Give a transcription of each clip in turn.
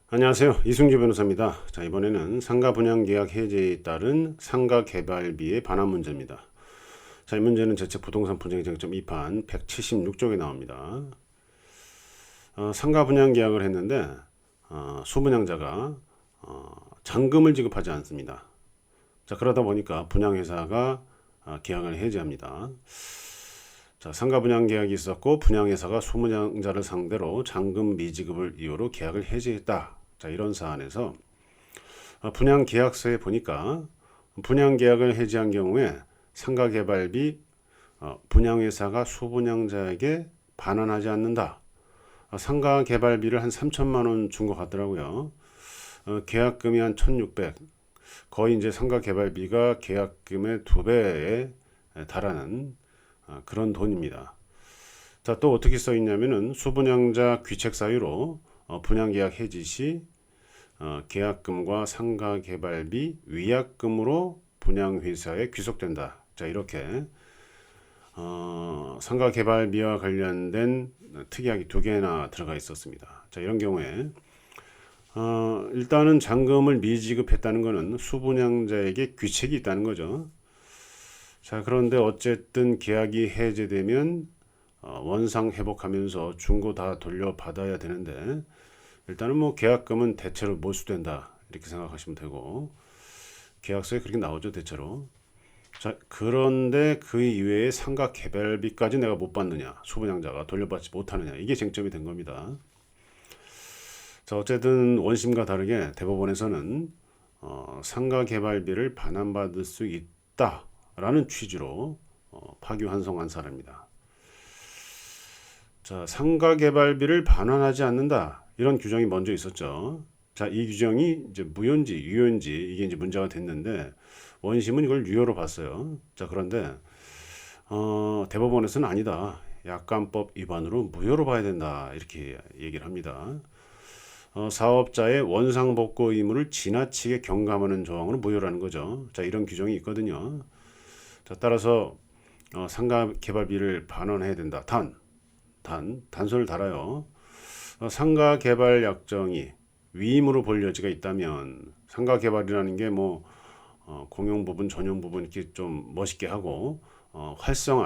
안녕하세요. 이승주 변호사입니다. 자, 이번에는 상가 분양 계약 해제에 따른 상가 개발비의 반환 문제입니다. 자, 이 문제는 제책 부동산 분쟁 쟁점 2판 176쪽에 나옵니다. 상가 분양 계약을 했는데 수분양자가 잔금을 지급하지 않습니다. 자, 그러다 보니까 분양회사가 계약을 해지합니다. 자, 상가 분양 계약이 있었고 분양회사가 수분양자를 상대로 잔금 미지급을 이유로 계약을 해지했다. 자, 이런 사안에서 분양 계약서에 보니까 분양 계약을 해지한 경우에 상가 개발비 분양회사가 수분양자에게 반환하지 않는다. 상가 개발비를 한 3천만 원 준 것 같더라고요. 계약금이 한 1,600. 거의 이제 상가 개발비가 계약금의 2배에 달하는 그런 돈입니다. 자, 또 어떻게 써 있냐면은 수분양자 귀책 사유로 분양 계약 해지 시 계약금과 상가 개발비 위약금으로 분양회사에 귀속된다. 자, 이렇게 상가 개발비와 관련된 특약이 2개나 들어가 있었습니다. 자, 이런 경우에 일단은 잔금을 미지급했다는 것은 수분양자에게 귀책이 있다는 거죠. 자, 그런데 어쨌든 계약이 해제되면 원상 회복하면서 중고 다 돌려받아야 되는데 일단은 뭐 계약금은 대체로 몰수된다 이렇게 생각하시면 되고 계약서에 그렇게 나오죠 대체로. 자, 그런데 그 이외에 상가 개발비까지 내가 못 받느냐, 수분양자가 돌려받지 못하느냐, 이게 쟁점이 된 겁니다. 자, 어쨌든 원심과 다르게 대법원에서는 상가 개발비를 반환받을 수 있다라는 취지로 파기환송한 사례입니다. 자, 상가 개발비를 반환하지 않는다. 이런 규정이 먼저 있었죠. 자, 이 규정이 이제 무효인지 유효인지 이게 이제 문제가 됐는데 원심은 이걸 유효로 봤어요. 자, 그런데 대법원에서는 아니다. 약관법 위반으로 무효로 봐야 된다. 이렇게 얘기를 합니다. 사업자의 원상복구 의무를 지나치게 경감하는 조항으로 무효라는 거죠. 자, 이런 규정이 있거든요. 자, 따라서 상가 개발비를 반환해야 된다. 단서를 달아요. 상가 개발 약정이 위임으로 볼 여지가 있다면 상가 개발이라는 게 뭐 공용 부분, 전용 부분 이렇게 좀 멋있게 하고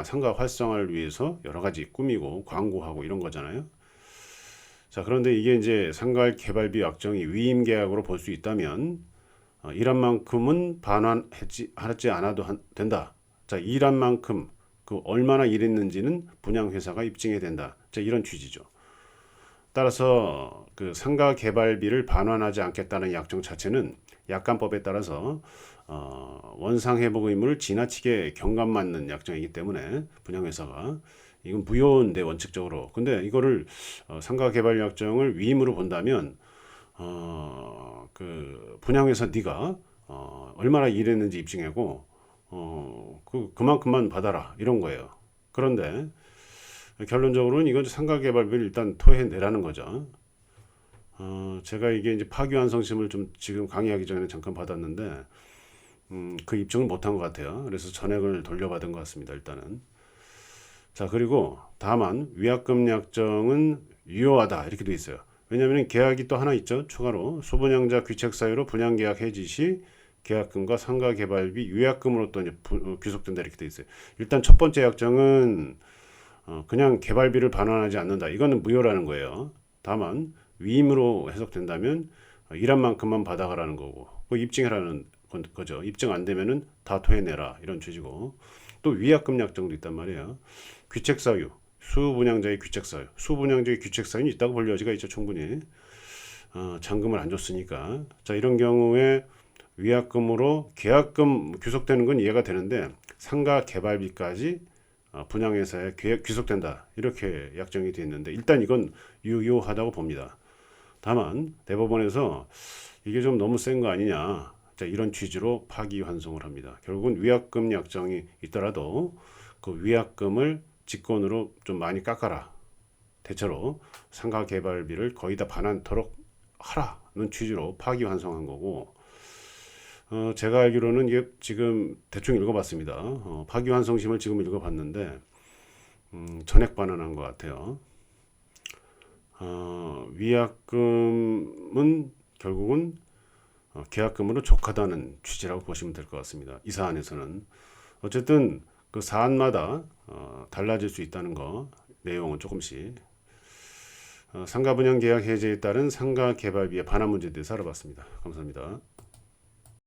상가 활성화를 위해서 여러 가지 꾸미고 광고하고 이런 거잖아요. 자, 그런데 이게 이제 상가 개발비 약정이 위임 계약으로 볼 수 있다면 일한 만큼은 반환하지 않아도 된다. 자, 일한 만큼 그 얼마나 일했는지는 분양회사가 입증해야 된다. 자, 이런 취지죠. 따라서 그 상가 개발비를 반환하지 않겠다는 약정 자체는 약관법에 따라서 원상 회복 의무를 지나치게 경감맞는 약정이기 때문에 분양회사가 이건 무효인데 원칙적으로. 근데 이거를 상가 개발 약정을 위임으로 본다면 그 분양회사 네가 얼마나 일했는지 입증하고 그만큼만 받아라 이런 거예요. 그런데 결론적으로는 이건 상가 개발비를 일단 토해내라는 거죠. 제가 이게 이제 파기환송심을 좀 지금 강의하기 전에 잠깐 받았는데 그 입증을 못한 것 같아요. 그래서 전액을 돌려받은 것 같습니다. 일단은. 자, 그리고 다만 위약금 약정은 유효하다 이렇게 돼 있어요. 왜냐하면 계약이 또 하나 있죠. 추가로 수분양자 귀책 사유로 분양 계약 해지 시 계약금과 상가 개발비 위약금으로 또 이제 귀속된다 이렇게 돼 있어요. 일단 첫 번째 약정은 그냥 개발비를 반환하지 않는다. 이거는 무효라는 거예요. 다만 위임으로 해석된다면 일한 만큼만 받아가라는 거고 그 입증해라는 거죠. 입증 안 되면은 다 토해내라 이런 취지고 또 위약금 약정도 있단 말이에요. 귀책 사유, 수분양자의 귀책 사유, 수분양자의 귀책 사유는 있다고 볼 여지가 있죠 충분히. 잔금을 안 줬으니까. 자, 이런 경우에 위약금으로 계약금 귀속되는 건 이해가 되는데 상가 개발비까지 분양회사에 귀속된다 이렇게 약정이 되어 있는데 일단 이건 유효하다고 봅니다. 다만 대법원에서 이게 좀 너무 센 거 아니냐, 자, 이런 취지로 파기환송을 합니다. 결국은 위약금 약정이 있더라도 그 위약금을 직권으로 좀 많이 깎아라. 대체로 상가 개발비를 거의 다 반환토록 하라는 취지로 파기환송한 거고 제가 알기로는 이게 지금 대충 읽어봤습니다. 파기환송심을 지금 읽어봤는데 전액 반환한 것 같아요. 위약금 계약금은 결국은 계약금으로 족하다는 취지라고 보시면 될 것 같습니다. 이 사안에서는 어쨌든 그 사안마다 달라질 수 있다는 거 내용은 조금씩 상가 분양 계약 해제에 따른 상가 개발비의 반환 문제에 대해서 알아봤습니다. 감사합니다.